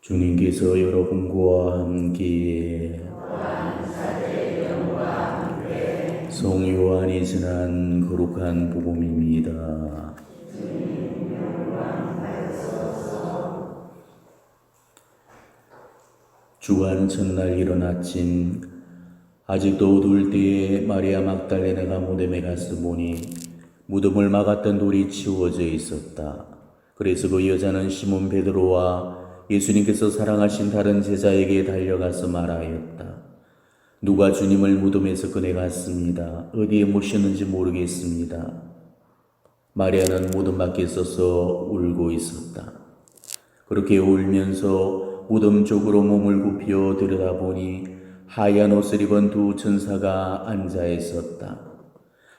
주님께서 여러분과 함께 성 요한이 전한 거룩한 복음입니다. 주간 첫날 이른 아침, 아직도 어두울 때에 마리아 막달레나가 무덤에 가서 보니 무덤을 막았던 돌이 치워져 있었다. 그래서 그 여자는 시몬 베드로와 예수님께서 사랑하신 다른 제자에게 달려가서 말하였다. 누가 주님을 무덤에서 꺼내갔습니다. 어디에 모셨는지 모르겠습니다. 마리아는 무덤 밖에 서서 울고 있었다. 그렇게 울면서 무덤 쪽으로 몸을 굽혀 들여다보니 하얀 옷을 입은 두 천사가 앉아 있었다.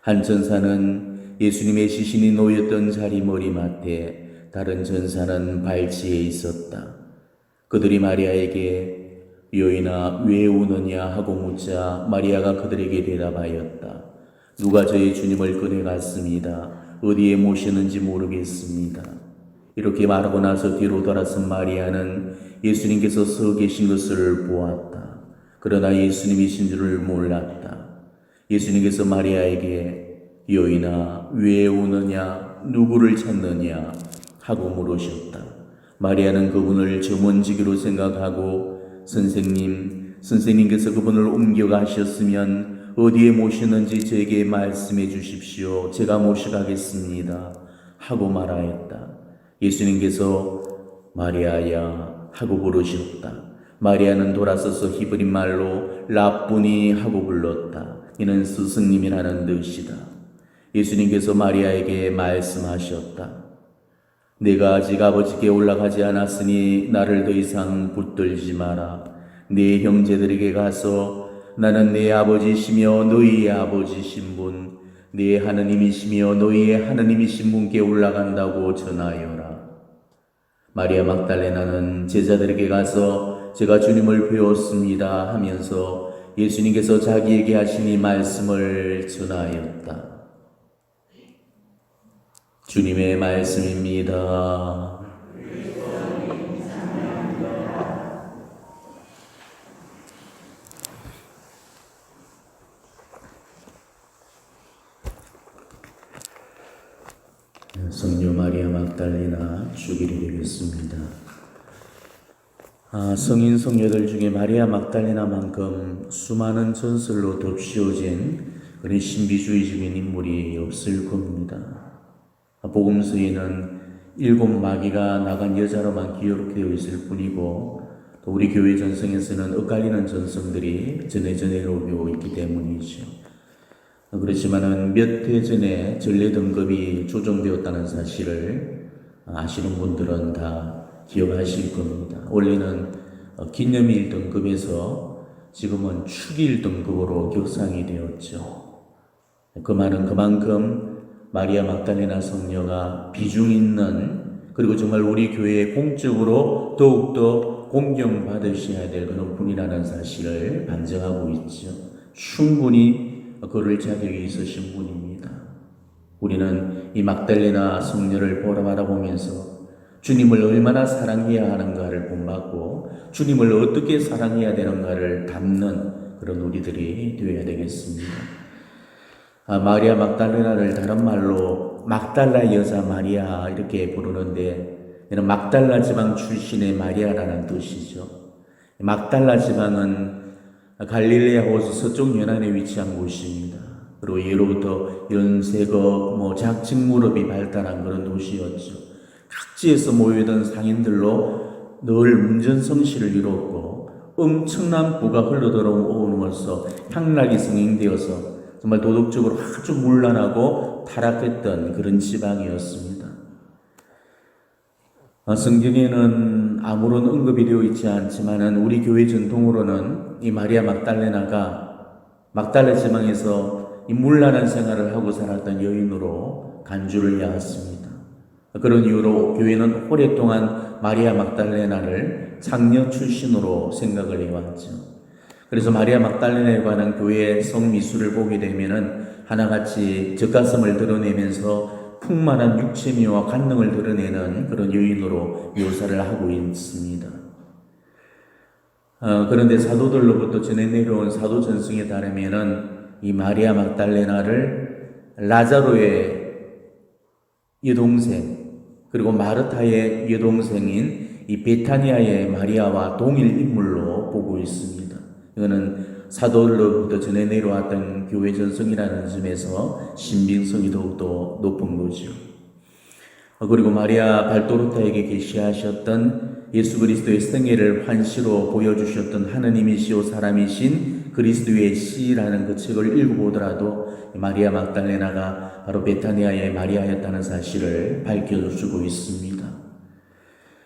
한 천사는 예수님의 시신이 놓였던 자리 머리맡에, 다른 천사는 발치에 있었다. 그들이 마리아에게 여인아 왜 우느냐 하고 묻자 마리아가 그들에게 대답하였다. 누가 저희 주님을 꺼내갔습니다. 어디에 모셨는지 모르겠습니다. 이렇게 말하고 나서 뒤로 돌아선 마리아는 예수님께서 서 계신 것을 보았다. 그러나 예수님이신 줄을 몰랐다. 예수님께서 마리아에게 여인아 왜 우느냐 누구를 찾느냐 하고 물으셨다. 마리아는 그분을 정원지기로 생각하고 선생님께서 그분을 옮겨가셨으면 어디에 모셨는지 저에게 말씀해 주십시오. 제가 모셔가겠습니다. 하고 말하였다. 예수님께서 마리아야 하고 부르셨다. 마리아는 돌아서서 히브리 말로 라쁘니 하고 불렀다. 이는 스승님이라는 뜻이다. 예수님께서 마리아에게 말씀하셨다. 내가 아직 아버지께 올라가지 않았으니 나를 더 이상 붙들지 마라. 네 형제들에게 가서 나는 네 아버지시며 너희의 아버지신 분, 네 하느님이시며 너희의 하느님이신 분께 올라간다고 전하여라. 마리아 막달레나는 제자들에게 가서 제가 주님을 배웠습니다 하면서 예수님께서 자기에게 하신 이 말씀을 전하였다. 주님의 말씀입니다. 성녀 마리아 막달레나 주기를 드리겠습니다. 성인 성녀들 중에 마리아 막달레나만큼 수많은 전설로 덮씌워진 그런 신비주의적인 인물이 없을 겁니다. 복음서에는 7 마귀가 나간 여자로만 기록되어 있을 뿐이고 또 우리 교회 전성에서는 엇갈리는 전성들이 전해오고 있기 때문이죠. 그렇지만은 몇 해 전에 전례 등급이 조정되었다는 사실을 아시는 분들은 다 기억하실 겁니다. 원래는 기념일 등급에서 지금은 축일 등급으로 격상이 되었죠. 그 말은 그만큼 마리아 막달레나 성녀가 비중 있는, 그리고 정말 우리 교회에 공적으로 더욱더 공경받으셔야 될 그런 분이라는 사실을 반증하고 있죠. 충분히 그럴 자격이 있으신 분입니다. 우리는 이 막달레나 성녀를 바라보면서 주님을 얼마나 사랑해야 하는가를 본받고 주님을 어떻게 사랑해야 되는가를 담는 그런 우리들이 되어야 되겠습니다. 마리아 막달레나를 다른 말로 막달라 여자 마리아 이렇게 부르는데, 이는 막달라 지방 출신의 마리아라는 뜻이죠. 막달라 지방은 갈릴레아 호수 서쪽 연안에 위치한 곳입니다. 그리고 예로부터 연세거, 작직 무렵이 발달한 그런 도시였죠. 각지에서 모여든 상인들로 늘 문전성시를 이뤘고 엄청난 부가 흘러들어오면서 향락이 성행되어서 정말 도덕적으로 아주 문란하고 타락했던 그런 지방이었습니다. 성경에는 아무런 언급이 되어 있지 않지만 우리 교회 전통으로는 이 마리아 막달레나가 막달라 지방에서 이 문란한 생활을 하고 살았던 여인으로 간주를 해왔습니다. 그런 이유로 교회는 오랫동안 마리아 막달레나를 장녀 출신으로 생각을 해왔죠. 그래서 마리아 막달레나에 관한 교회의 성미술을 보게 되면은 하나같이 젖가슴을 드러내면서 풍만한 육체미와 관능을 드러내는 그런 여인으로 묘사를 하고 있습니다. 그런데 사도들로부터 전해 내려온 사도 전승에 따르면은 이 마리아 막달레나를 라자로의 여동생 그리고 마르타의 여동생인 이 베타니아의 마리아와 동일 인물로 보고 있습니다. 이거는 사도들로부터 전해 내려왔던 교회 전승이라는 점에서 신빙성이 더욱더 높은 거죠. 그리고 마리아 발도르타에게 계시하셨던 예수 그리스도의 생애를 환시로 보여주셨던 하느님이시오 사람이신 그리스도의 시라는 그 책을 읽어보더라도 마리아 막달레나가 바로 베타니아의 마리아였다는 사실을 밝혀주고 있습니다.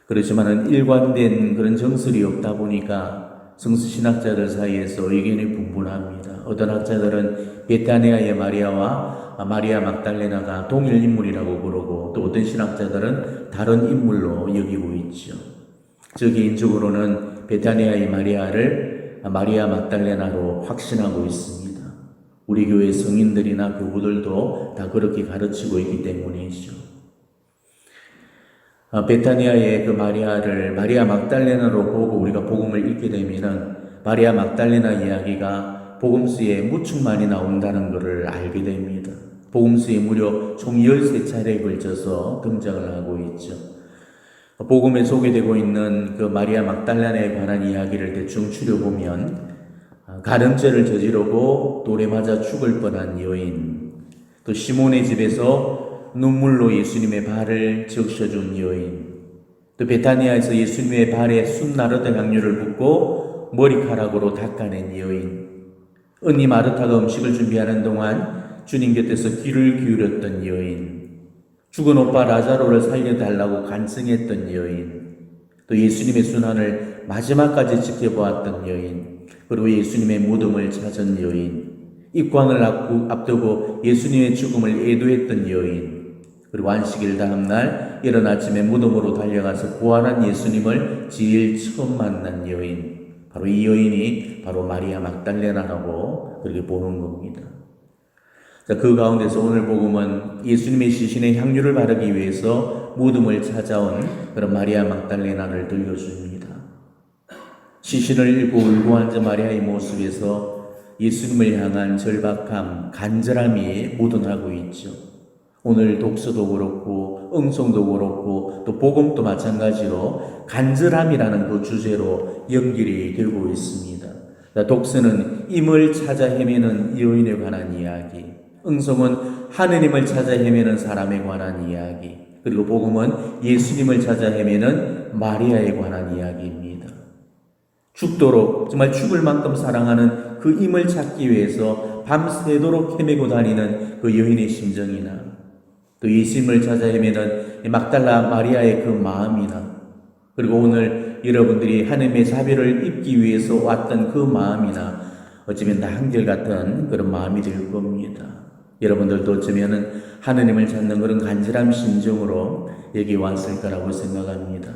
그렇지만 일관된 그런 정설이 없다 보니까 성서신학자들 사이에서 의견이 분분합니다. 어떤 학자들은 베타니아의 마리아와 마리아 막달레나가 동일 인물이라고 그러고 또 어떤 신학자들은 다른 인물로 여기고 있죠. 저 개인적으로는 베타니아의 마리아를 마리아 막달레나로 확신하고 있습니다. 우리 교회 성인들이나 교부들도 다 그렇게 가르치고 있기 때문이죠. 베타니아의 그 마리아를 마리아 막달레나로 보고 우리가 복음을 읽게 되면은 마리아 막달레나 이야기가 복음서에 무척 많이 나온다는 것을 알게 됩니다. 복음서에 무려 총 13차례에 걸쳐서 등장을 하고 있죠. 복음에 소개되고 있는 그 마리아 막달레나에 관한 이야기를 대충 추려보면 가늠죄를 저지르고 돌에 맞아 죽을 뻔한 여인, 또 시몬의 집에서 눈물로 예수님의 발을 적셔준 여인, 또 베타니아에서 예수님의 발에 순나르드 향유를 붓고 머리카락으로 닦아낸 여인, 언니 마르타가 음식을 준비하는 동안 주님 곁에서 귀를 기울였던 여인, 죽은 오빠 라자로를 살려달라고 간청했던 여인, 또 예수님의 순환을 마지막까지 지켜보았던 여인, 그리고 예수님의 무덤을 찾은 여인, 입광을 앞두고 예수님의 죽음을 애도했던 여인, 그리고 안식일 다음 날 이른 아침에 무덤으로 달려가서 부활한 예수님을 제일 처음 만난 여인, 바로 이 여인이 바로 마리아 막달레나라고 그렇게 보는 겁니다. 자, 그 가운데서 오늘 복음은 예수님의 시신에 향유를 바르기 위해서 무덤을 찾아온 그런 마리아 막달레나를 들려줍니다. 시신을 읽고 울고 앉은 마리아의 모습에서 예수님을 향한 절박함, 간절함이 묻어나고 있죠. 오늘 독서도 그렇고 응송도 그렇고 또 복음도 마찬가지로 간절함이라는 그 주제로 연결이 되고 있습니다. 독서는 임을 찾아 헤매는 여인에 관한 이야기, 응송은 하느님을 찾아 헤매는 사람에 관한 이야기, 그리고 복음은 예수님을 찾아 헤매는 마리아에 관한 이야기입니다. 죽도록 정말 죽을 만큼 사랑하는 그 임을 찾기 위해서 밤새도록 헤매고 다니는 그 여인의 심정이나 또 예수님을 찾아 헤매는 막달라 마리아의 그 마음이나 그리고 오늘 여러분들이 하나님의 자비를 입기 위해서 왔던 그 마음이나 어쩌면 다 한결같은 그런 마음이 될 겁니다. 여러분들도 어쩌면 하느님을 찾는 그런 간절한 심정으로 여기 왔을 거라고 생각합니다.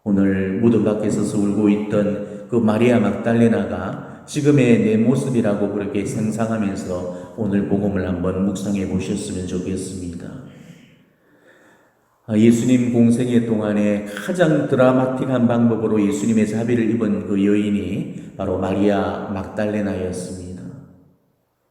오늘 무덤 밖에 서서 울고 있던 그 마리아 막달레나가 지금의 내 모습이라고 그렇게 상상하면서 오늘 복음을 한번 묵상해 보셨으면 좋겠습니다. 예수님 공생애 동안에 가장 드라마틱한 방법으로 예수님의 자비를 입은 그 여인이 바로 마리아 막달레나였습니다.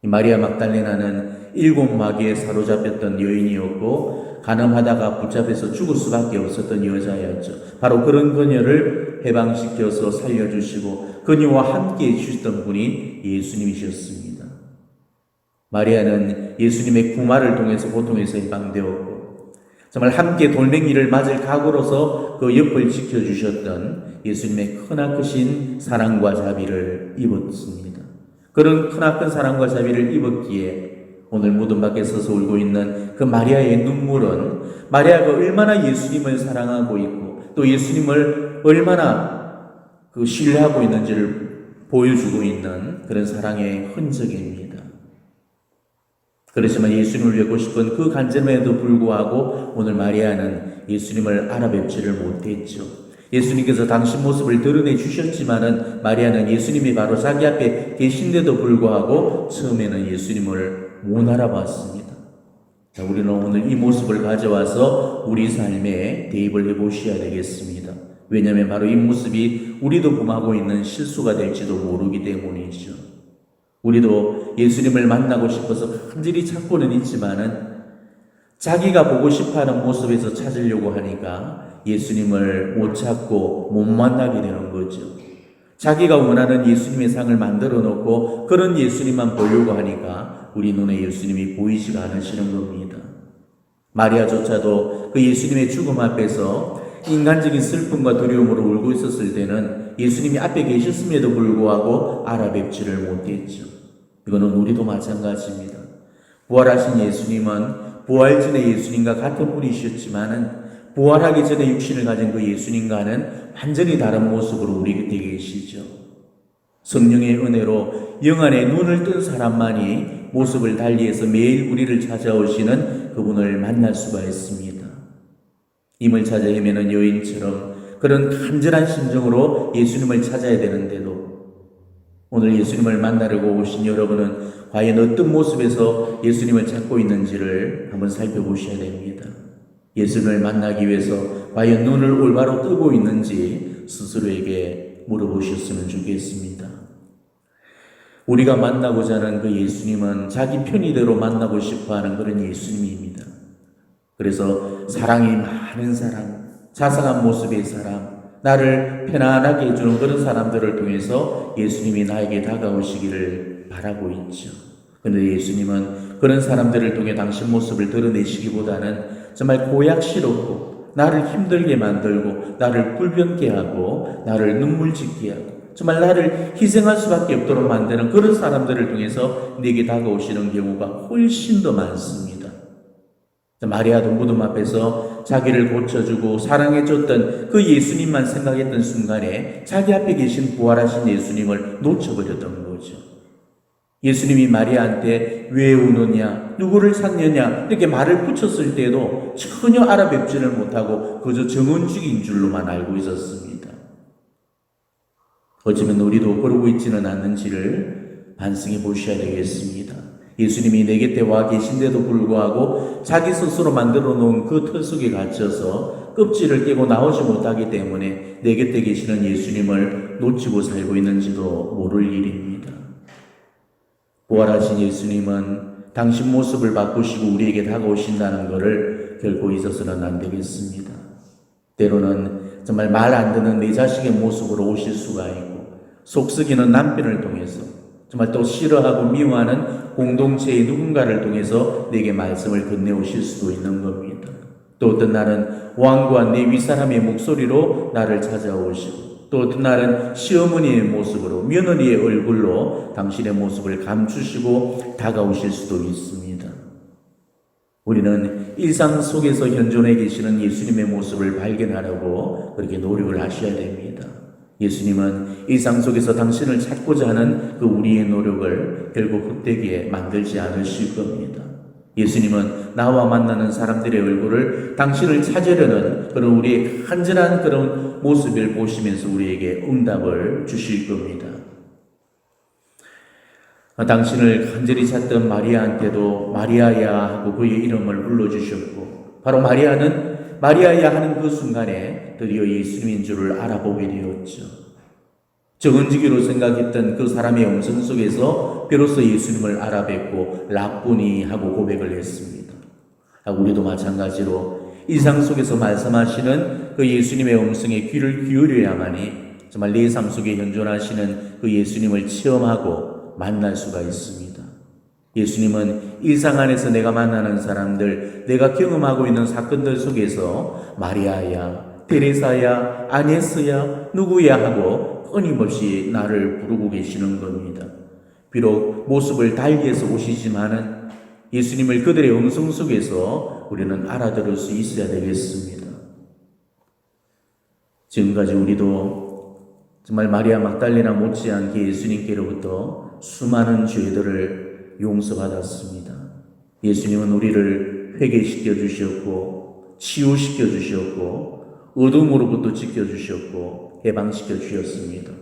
이 마리아 막달레나는 7마귀에 사로잡혔던 여인이었고 간음하다가 붙잡혀서 죽을 수밖에 없었던 여자였죠. 바로 그런 그녀를 해방시켜서 살려주시고 그녀와 함께 해주셨던 분이 예수님이셨습니다. 마리아는 예수님의 구마를 통해서 고통에서 해방되었고 정말 함께 돌멩이를 맞을 각오로서 그 옆을 지켜주셨던 예수님의 크나크신 사랑과 자비를 입었습니다. 그런 크나큰 사랑과 자비를 입었기에 오늘 무덤 밖에 서서 울고 있는 그 마리아의 눈물은 마리아가 얼마나 예수님을 사랑하고 있고 또 예수님을 얼마나 그 신뢰하고 있는지를 보여주고 있는 그런 사랑의 흔적입니다. 그렇지만 예수님을 뵙고 싶은 그 간절함에도 불구하고 오늘 마리아는 예수님을 알아뵙지를 못했죠. 예수님께서 당신 모습을 드러내 주셨지만은 마리아는 예수님이 바로 자기 앞에 계신데도 불구하고 처음에는 예수님을 못 알아봤습니다. 자, 우리는 오늘 이 모습을 가져와서 우리 삶에 대입을 해보셔야 되겠습니다. 왜냐하면 바로 이 모습이 우리도 범하고 있는 실수가 될지도 모르기 때문이죠. 우리도 예수님을 만나고 싶어서 간절히 찾고는 있지만은 자기가 보고 싶어하는 모습에서 찾으려고 하니까 예수님을 못 찾고 못 만나게 되는 거죠. 자기가 원하는 예수님의 상을 만들어 놓고 그런 예수님만 보려고 하니까 우리 눈에 예수님이 보이지가 않으시는 겁니다. 마리아조차도 그 예수님의 죽음 앞에서 인간적인 슬픔과 두려움으로 울고 있었을 때는 예수님이 앞에 계셨음에도 불구하고 알아뵙지를 못했죠. 이거는 우리도 마찬가지입니다. 부활하신 예수님은 부활 전의 예수님과 같은 분이셨지만은 부활하기 전에 육신을 가진 그 예수님과는 완전히 다른 모습으로 우리 곁에 계시죠. 성령의 은혜로 영안에 눈을 뜬 사람만이 모습을 달리해서 매일 우리를 찾아오시는 그분을 만날 수가 있습니다. 임을 찾아 헤매는 여인처럼 그런 간절한 심정으로 예수님을 찾아야 되는데도 오늘 예수님을 만나려고 오신 여러분은 과연 어떤 모습에서 예수님을 찾고 있는지를 한번 살펴보셔야 됩니다. 예수님을 만나기 위해서 과연 눈을 올바로 뜨고 있는지 스스로에게 물어보셨으면 좋겠습니다. 우리가 만나고자 하는 그 예수님은 자기 편의대로 만나고 싶어하는 그런 예수님입니다. 그래서 사랑이 많은 사람, 자상한 모습의 사람, 나를 편안하게 해주는 그런 사람들을 통해서 예수님이 나에게 다가오시기를 바라고 있죠. 그런데 예수님은 그런 사람들을 통해 당신 모습을 드러내시기보다는 정말 고약스럽고 나를 힘들게 만들고 나를 불변케 하고 나를 눈물 짓게 하고 정말 나를 희생할 수밖에 없도록 만드는 그런 사람들을 통해서 내게 다가오시는 경우가 훨씬 더 많습니다. 마리아도 무덤 앞에서 자기를 고쳐주고 사랑해줬던 그 예수님만 생각했던 순간에 자기 앞에 계신 부활하신 예수님을 놓쳐버렸던 거죠. 예수님이 마리아한테 왜 우느냐, 누구를 찾느냐 이렇게 말을 붙였을 때도 전혀 알아뵙지를 못하고 그저 정은죽인 줄로만 알고 있었습니다. 어쩌면 우리도 그러고 있지는 않는지를 반성해 보셔야 되겠습니다. 예수님이 내 곁에 와 계신데도 불구하고 자기 스스로 만들어 놓은 그 틀 속에 갇혀서 껍질을 깨고 나오지 못하기 때문에 내 곁에 계시는 예수님을 놓치고 살고 있는지도 모를 일입니다. 부활하신 예수님은 당신 모습을 바꾸시고 우리에게 다가오신다는 것을 결코 잊어서는 안 되겠습니다. 때로는 정말 말 안 듣는 내 자식의 모습으로 오실 수가 있고 속썩이는 남편을 통해서 정말 또 싫어하고 미워하는 공동체의 누군가를 통해서 내게 말씀을 건네오실 수도 있는 겁니다. 또 어떤 날은 왕과 내 윗사람의 목소리로 나를 찾아오시고 또 어떤 날은 시어머니의 모습으로 며느리의 얼굴로 당신의 모습을 감추시고 다가오실 수도 있습니다. 우리는 일상 속에서 현존해 계시는 예수님의 모습을 발견하려고 그렇게 노력을 하셔야 됩니다. 예수님은 일상 속에서 당신을 찾고자 하는 그 우리의 노력을 결국 헛되게 만들지 않으실 겁니다. 예수님은 나와 만나는 사람들의 얼굴을 당신을 찾으려는 그런 우리의 간절한 그런 모습을 보시면서 우리에게 응답을 주실 겁니다. 당신을 간절히 찾던 마리아한테도 마리아야 하고 그의 이름을 불러주셨고 바로 마리아는 마리아야 하는 그 순간에 드디어 예수님인 줄을 알아보게 되었죠. 정은지기로 생각했던 그 사람의 음성 속에서 비로소 예수님을 알아뵙고 라꾸니 하고 고백을 했습니다. 우리도 마찬가지로 일상 속에서 말씀하시는 그 예수님의 음성에 귀를 기울여야만이 정말 내 삶 속에 현존하시는 그 예수님을 체험하고 만날 수가 있습니다. 예수님은 일상 안에서 내가 만나는 사람들, 내가 경험하고 있는 사건들 속에서 마리아야, 테레사야, 아네스야, 누구야 하고 끊임없이 나를 부르고 계시는 겁니다. 비록 모습을 달리해서 오시지만은 예수님을 그들의 음성 속에서 우리는 알아들을 수 있어야 되겠습니다. 지금까지 우리도 정말 마리아 막달레나 못지않게 예수님께로부터 수많은 죄들을 용서받았습니다. 예수님은 우리를 회개시켜 주셨고 치유시켜 주셨고 어둠으로부터 지켜주셨고 해방시켜 주셨습니다.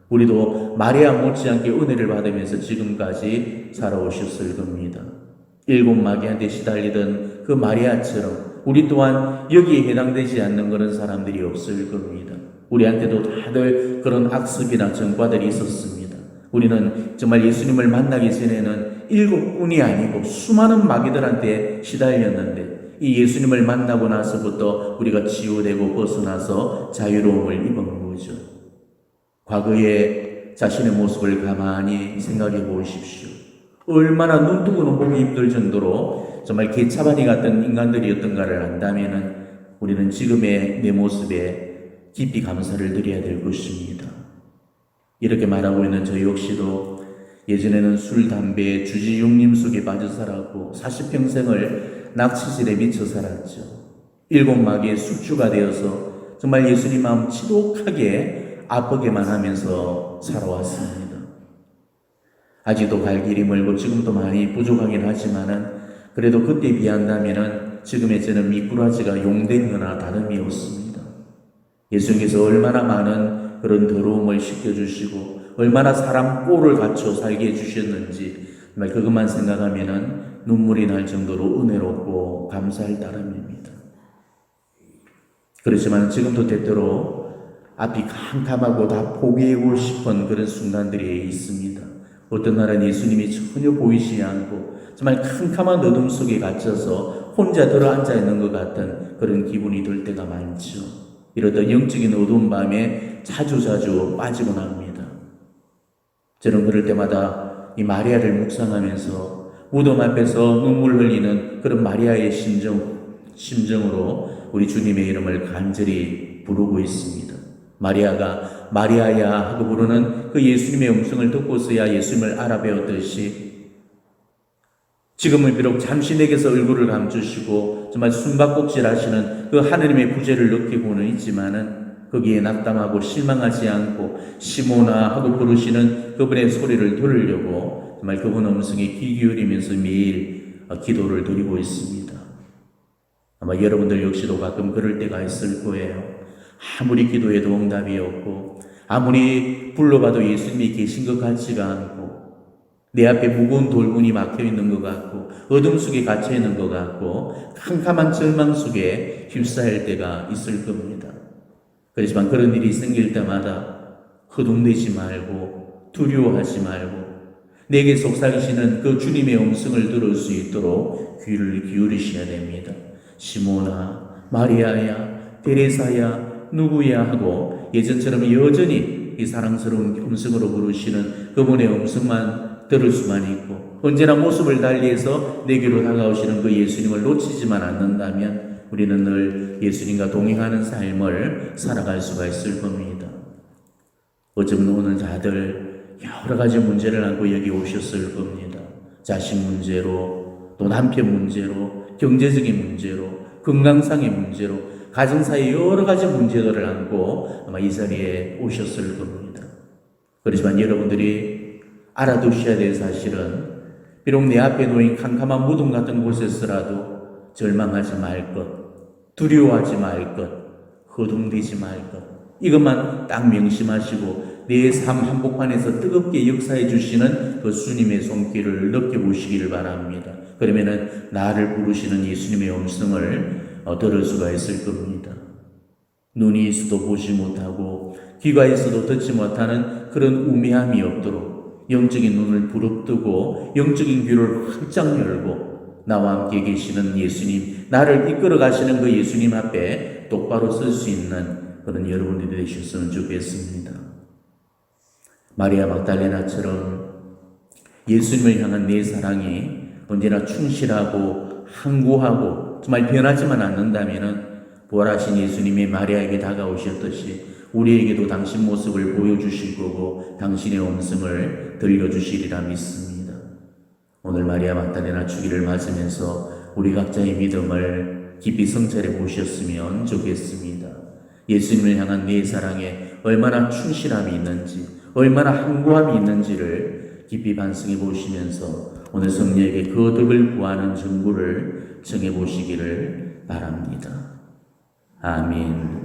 우리도 마리아 못지않게 은혜를 받으면서 지금까지 살아오셨을 겁니다. 일곱 마귀한테 시달리던 그 마리아처럼 우리 또한 여기에 해당되지 않는 그런 사람들이 없을 겁니다. 우리한테도 다들 그런 악습이나 전과들이 있었습니다. 우리는 정말 예수님을 만나기 전에는 7분이 아니고 수많은 마귀들한테 시달렸는데 이 예수님을 만나고 나서부터 우리가 치유되고 벗어나서 자유로움을 입은 거죠. 과거에 자신의 모습을 가만히 생각해 보십시오. 얼마나 눈뜨고는 보기 힘들 정도로 정말 개차반이 같은 인간들이었던가를 안다면은 우리는 지금의 내 모습에 깊이 감사를 드려야 될 것입니다. 이렇게 말하고 있는 저 역시도 예전에는 술, 담배, 주지, 육림 속에 빠져 살았고 40평생을 낙치질에 미쳐 살았죠. 7마귀의 숙주가 되어서 정말 예수님 마음 지독하게 아프게만 하면서 살아왔습니다. 아직도 갈 길이 멀고 지금도 많이 부족하긴 하지만은 그래도 그때 비한다면은 지금의 저는 미꾸라지가 용된 거나 다름이 없습니다. 예수님께서 얼마나 많은 그런 더러움을 씻겨주시고 얼마나 사람 꼴을 갖춰 살게 해주셨는지 정말 그것만 생각하면은 눈물이 날 정도로 은혜롭고 감사할 따름입니다. 그렇지만 지금도 때때로 앞이 캄캄하고 다 포기하고 싶은 그런 순간들이 있습니다. 어떤 날은 예수님이 전혀 보이지 않고 정말 캄캄한 어둠 속에 갇혀서 혼자 들어앉아 있는 것 같은 그런 기분이 들 때가 많죠. 이러다 영적인 어두운 밤에 자주 빠지곤 합니다. 저는 그럴 때마다 이 마리아를 묵상하면서 무덤 앞에서 눈물 흘리는 그런 마리아의 심정으로 우리 주님의 이름을 간절히 부르고 있습니다. 마리아가 마리아야 하고 부르는 그 예수님의 음성을 듣고서야 예수님을 알아배웠듯이 지금은 비록 잠시 내게서 얼굴을 감추시고 정말 숨바꼭질 하시는 그 하느님의 부재를 느끼고는 있지만은 거기에 낙담하고 실망하지 않고 시모나 하고 부르시는 그분의 소리를 들으려고 정말 그분 음성에 귀 기울이면서 매일 기도를 드리고 있습니다. 아마 여러분들 역시도 가끔 그럴 때가 있을 거예요. 아무리 기도해도 응답이 없고 아무리 불러봐도 예수님이 계신 것 같지가 않고 내 앞에 무거운 돌문이 막혀있는 것 같고 어둠 속에 갇혀있는 것 같고 캄캄한 절망 속에 휩싸일 때가 있을 겁니다. 그렇지만 그런 일이 생길 때마다 허둥대지 말고 두려워하지 말고 내게 속삭이시는 그 주님의 음성을 들을 수 있도록 귀를 기울이셔야 됩니다. 시모나, 마리아야, 데레사야, 누구야 하고 예전처럼 여전히 이 사랑스러운 음성으로 부르시는 그분의 음성만 들을 수만 있고 언제나 모습을 달리해서 내게로 다가오시는 그 예수님을 놓치지만 않는다면 우리는 늘 예수님과 동행하는 삶을 살아갈 수가 있을 겁니다. 어쩌면 오늘 다들 여러 가지 문제를 안고 여기 오셨을 겁니다. 자식 문제로, 또 남편 문제로, 경제적인 문제로, 건강상의 문제로, 가정사의 여러 가지 문제들을 안고 아마 이 자리에 오셨을 겁니다. 그렇지만 여러분들이 알아두셔야 될 사실은 비록 내 앞에 놓인 캄캄한 무덤 같은 곳에서라도 절망하지 말 것, 두려워하지 말 것, 허둥대지 말 것, 이것만 딱 명심하시고 내 삶 한복판에서 뜨겁게 역사해 주시는 그 주님의 손길을 느껴보시기를 바랍니다. 그러면은 나를 부르시는 예수님의 음성을 들을 수가 있을 겁니다. 눈이 있어도 보지 못하고 귀가 있어도 듣지 못하는 그런 우매함이 없도록 영적인 눈을 부릅뜨고 영적인 귀를 활짝 열고 나와 함께 계시는 예수님, 나를 이끌어 가시는 그 예수님 앞에 똑바로 설 수 있는 그런 여러분들이 되셨으면 좋겠습니다. 마리아 막달레나처럼 예수님을 향한 내 사랑이 언제나 충실하고 항구하고 정말 변하지만 않는다면 부활하신 예수님이 마리아에게 다가오셨듯이 우리에게도 당신 모습을 보여주실 거고 당신의 음성을 들려주시리라 믿습니다. 오늘 마리아 막달레나 주기를 맞으면서 우리 각자의 믿음을 깊이 성찰해 보셨으면 좋겠습니다. 예수님을 향한 내 사랑에 얼마나 충실함이 있는지, 얼마나 항구함이 있는지를 깊이 반성해 보시면서 오늘 성령에게 그 덕을 구하는 전구를 정해 보시기를 바랍니다. 아멘.